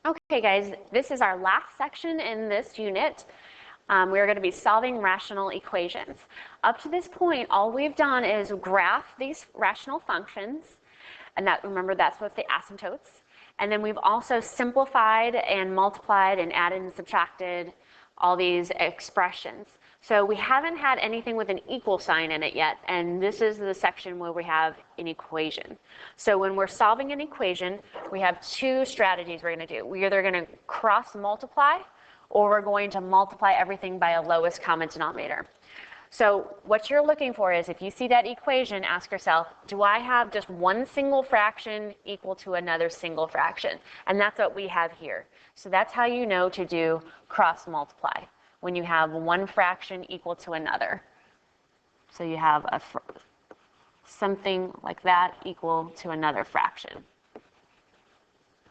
Okay, guys, this is our last section in this unit. We're going to be solving rational equations. Up to this point, all we've done is graph these rational functions, and remember, that's with the asymptotes. And then we've also simplified and multiplied and added and subtracted all these expressions. So we haven't had anything with an equal sign in it yet, and this is the section where we have an equation. So when we're solving an equation, we have two strategies we're going to do. We're either going to cross multiply, or we're going to multiply everything by a lowest common denominator. So what you're looking for is, if you see that equation, ask yourself, do I have just one single fraction equal to another single fraction? And that's what we have here. So that's how you know to do cross multiply, when you have one fraction equal to another. So you have something like that equal to another fraction.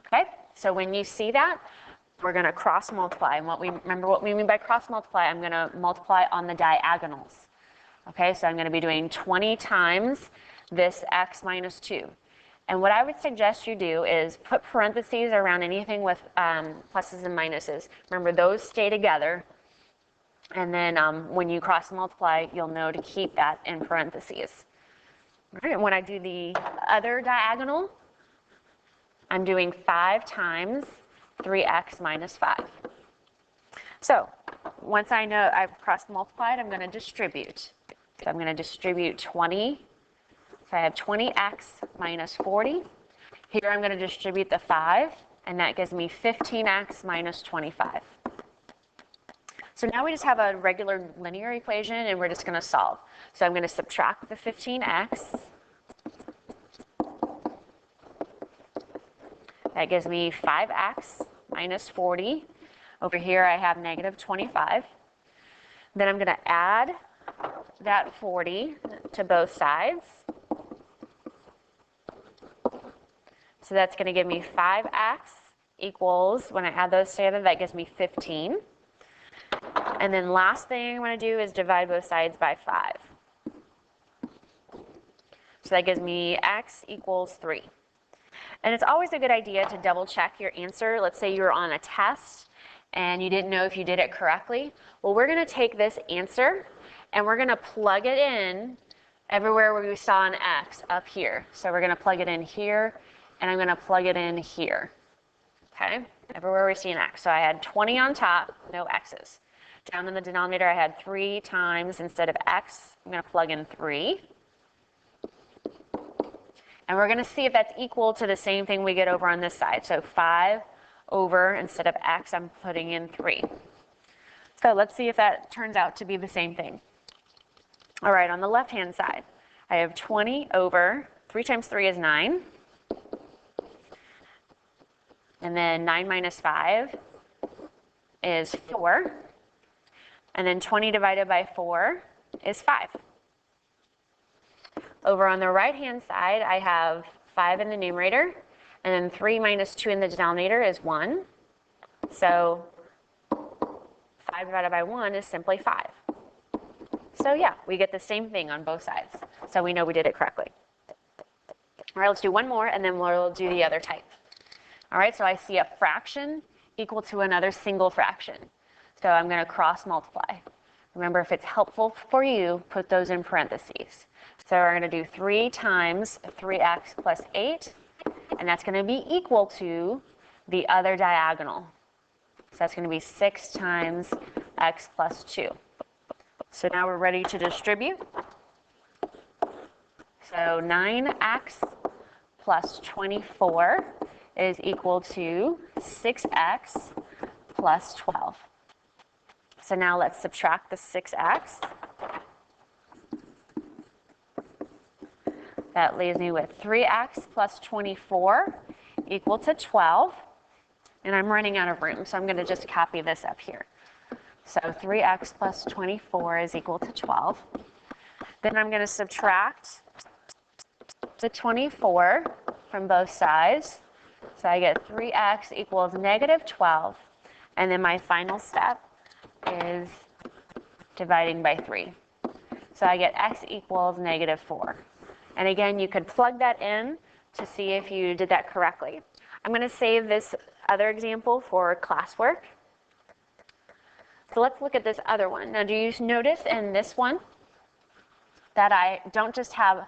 Okay, so when you see that, we're going to cross multiply. And remember what we mean by cross multiply, I'm going to multiply on the diagonals. Okay, so I'm going to be doing 20 times this x minus 2. And what I would suggest you do is put parentheses around anything with pluses and minuses. Remember, those stay together. And then when you cross multiply, you'll know to keep that in parentheses. All right, when I do the other diagonal, I'm doing 5 times 3x minus 5. So once I know I've cross multiplied, I'm going to distribute. So I'm going to distribute 20. So I have 20x minus 40. Here I'm going to distribute the 5, and that gives me 15x minus 25. So now we just have a regular linear equation, and we're just going to solve. So I'm going to subtract the 15x. That gives me 5x minus 40. Over here I have negative 25. Then I'm going to add that 40 to both sides. So that's going to give me 5x equals, when I add those together, that gives me 15. And then last thing I'm going to do is divide both sides by 5. So that gives me x equals 3. And it's always a good idea to double check your answer. Let's say you're on a test and you didn't know if you did it correctly. Well, we're going to take this answer and we're going to plug it in everywhere where we saw an x up here. So we're going to plug it in here, and I'm going to plug it in here. Okay, everywhere we see an x. So I had 20 on top, no x's. Down in the denominator, I had 3 times, instead of x, I'm going to plug in 3. And we're going to see if that's equal to the same thing we get over on this side. So 5 over, instead of x, I'm putting in 3. So let's see if that turns out to be the same thing. All right, on the left-hand side, I have 20 over, 3 times 3 is 9. And then 9 minus 5 is 4. And then 20 divided by 4 is 5. Over on the right-hand side, I have 5 in the numerator, and then 3 minus 2 in the denominator is 1. So 5 divided by 1 is simply 5. So yeah, we get the same thing on both sides. So we know we did it correctly. All right, let's do one more, and then we'll do the other type. All right, so I see a fraction equal to another single fraction. So I'm going to cross multiply. Remember, if it's helpful for you, put those in parentheses. So we're going to do 3 times 3x plus 8, and that's going to be equal to the other diagonal. So that's going to be 6 times x plus 2. So now we're ready to distribute. So 9x plus 24 is equal to 6x plus 12. So now let's subtract the 6x. That leaves me with 3x plus 24 equal to 12. And I'm running out of room, so I'm going to just copy this up here. So 3x plus 24 is equal to 12. Then I'm going to subtract the 24 from both sides. So I get 3x equals negative 12. And then my final step is dividing by 3. So I get x equals negative 4. And again, you could plug that in to see if you did that correctly. I'm going to save this other example for classwork. So let's look at this other one. Now, do you notice in this one that I don't just have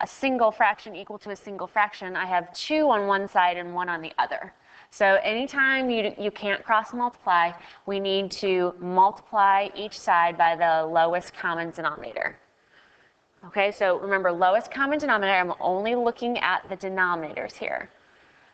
a single fraction equal to a single fraction, I have 2 on one side and 1 on the other. So anytime you can't cross multiply, we need to multiply each side by the lowest common denominator. Okay, so remember, lowest common denominator, I'm only looking at the denominators here.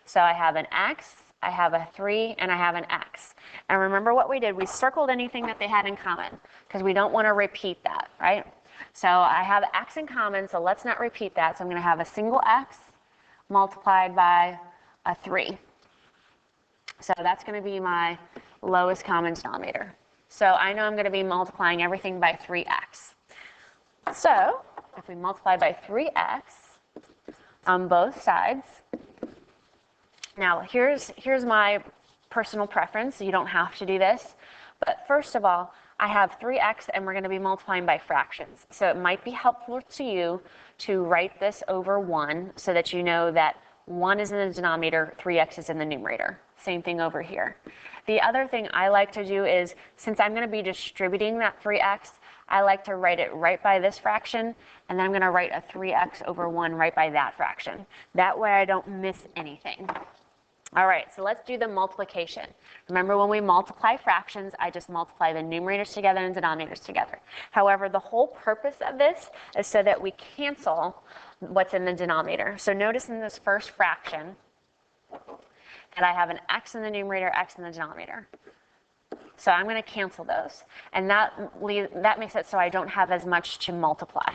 So I have an x, I have a 3, and I have an x. And remember what we did, we circled anything that they had in common, because we don't want to repeat that, right? So I have x in common, so let's not repeat that. So I'm going to have a single x multiplied by a 3. So that's going to be my lowest common denominator. So I know I'm going to be multiplying everything by 3x. So if we multiply by 3x on both sides, now here's my personal preference. You don't have to do this. But first of all, I have 3x and we're going to be multiplying by fractions. So it might be helpful to you to write this over 1 so that you know that 1 is in the denominator, 3x is in the numerator. Same thing over here. The other thing I like to do is, since I'm going to be distributing that 3x, I like to write it right by this fraction, and then I'm going to write a 3x over 1 right by that fraction. That way I don't miss anything. All right, so let's do the multiplication. Remember, when we multiply fractions, I just multiply the numerators together and denominators together. However, the whole purpose of this is so that we cancel what's in the denominator. So notice in this first fraction that I have an x in the numerator, x in the denominator. So I'm going to cancel those. And that makes it so I don't have as much to multiply.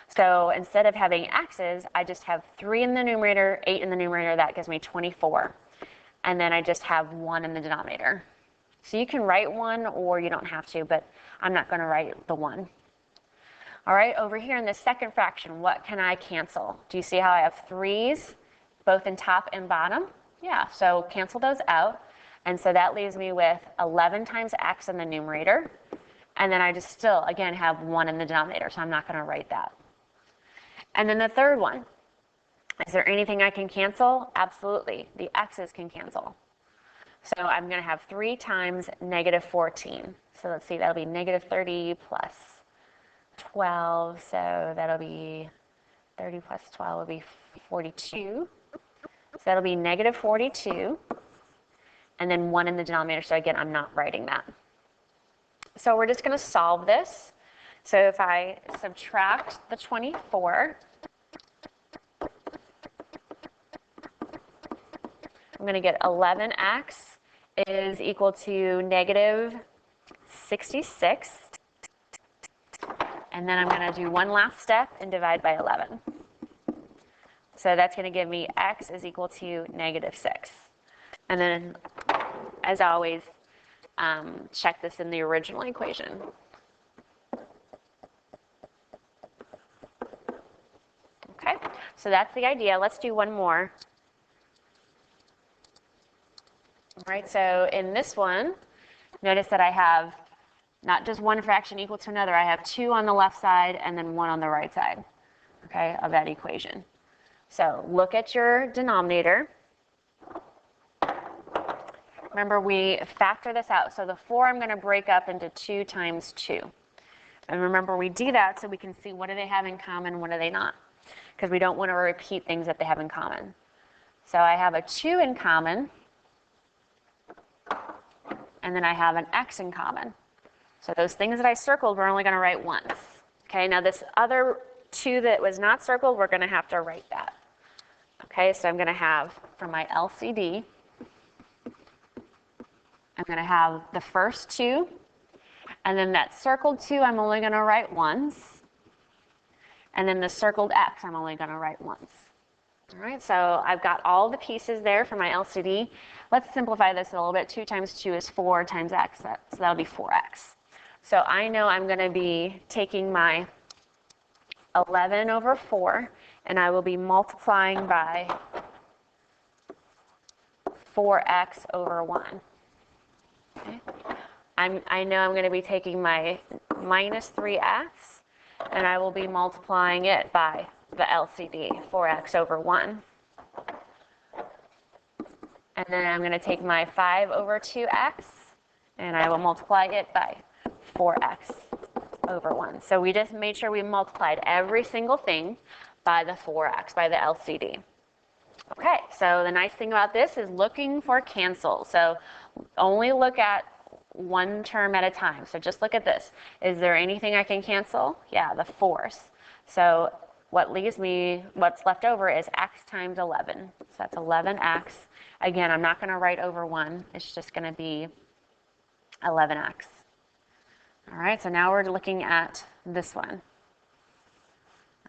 So instead of having x's, I just have 3 in the numerator, 8 in the numerator. That gives me 24. And then I just have 1 in the denominator. So you can write 1 or you don't have to, but I'm not going to write the 1. All right, over here in the second fraction, what can I cancel? Do you see how I have 3's both in top and bottom? Yeah, so cancel those out. And so that leaves me with 11 times x in the numerator. And then I just still, again, have 1 in the denominator, so I'm not going to write that. And then the third one, is there anything I can cancel? Absolutely. The x's can cancel. So I'm going to have 3 times negative 14. So let's see, that'll be negative 30 plus 12. So that'll be 30 plus 12 will be 42. So that'll be negative 42. And then 1 in the denominator. So again, I'm not writing that. So we're just going to solve this. So if I subtract the 24, I'm going to get 11x is equal to negative 66. And then I'm going to do one last step and divide by 11. So that's going to give me x is equal to negative 6. And then, as always, check this in the original equation. Okay, so that's the idea. Let's do one more. All right, so in this one, notice that I have not just one fraction equal to another. I have 2 on the left side and then 1 on the right side, okay, of that equation. So look at your denominator. Remember, we factor this out. So the 4 I'm going to break up into 2 times 2. And remember, we do that so we can see what do they have in common, what do they not. Because we don't want to repeat things that they have in common. So I have a 2 in common. And then I have an x in common. So those things that I circled, we're only going to write once. Okay, now this other 2 that was not circled, we're going to have to write that. Okay, so I'm going to have, for my LCD, I'm going to have the first 2, and then that circled 2 I'm only going to write once, and then the circled x I'm only going to write once. All right, so I've got all the pieces there for my LCD. Let's simplify this a little bit. 2 times 2 is 4 times x, so that'll be 4x. So I know I'm going to be taking my 11 over 4, and I will be multiplying by 4x over 1. Okay. I know I'm going to be taking my minus 3x, and I will be multiplying it by the LCD, 4x over 1. And then I'm going to take my 5 over 2x, and I will multiply it by 4x over 1. So we just made sure we multiplied every single thing by the 4x, by the LCD. Okay, so the nice thing about this is looking for cancels. So only look at one term at a time. So just look at this. Is there anything I can cancel? Yeah, the 4's. So what leaves me, what's left over is x times 11. So that's 11x. Again, I'm not going to write over 1. It's just going to be 11x. All right, so now we're looking at this one.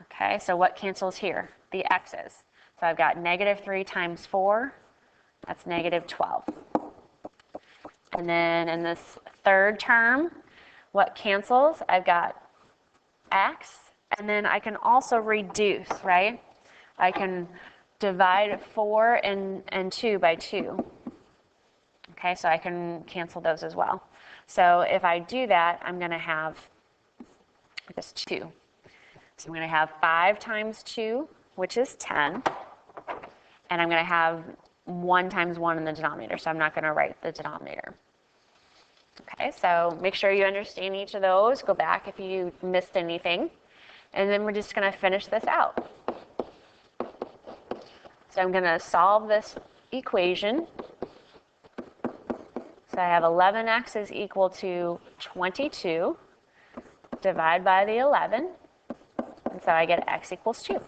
Okay, so what cancels here? The x's. So I've got negative 3 times 4. That's negative 12. And then in this third term, what cancels? I've got x. And then I can also reduce, right? I can divide 4 and 2 by 2. Okay, so I can cancel those as well. So if I do that, I'm going to have just 2. So I'm going to have 5 times 2, which is 10. And I'm going to have 1 times 1 in the denominator, so I'm not going to write the denominator. Okay, so make sure you understand each of those. Go back if you missed anything. And then we're just going to finish this out. So I'm going to solve this equation. So I have 11x is equal to 22. Divide by the 11. And so I get x equals 2.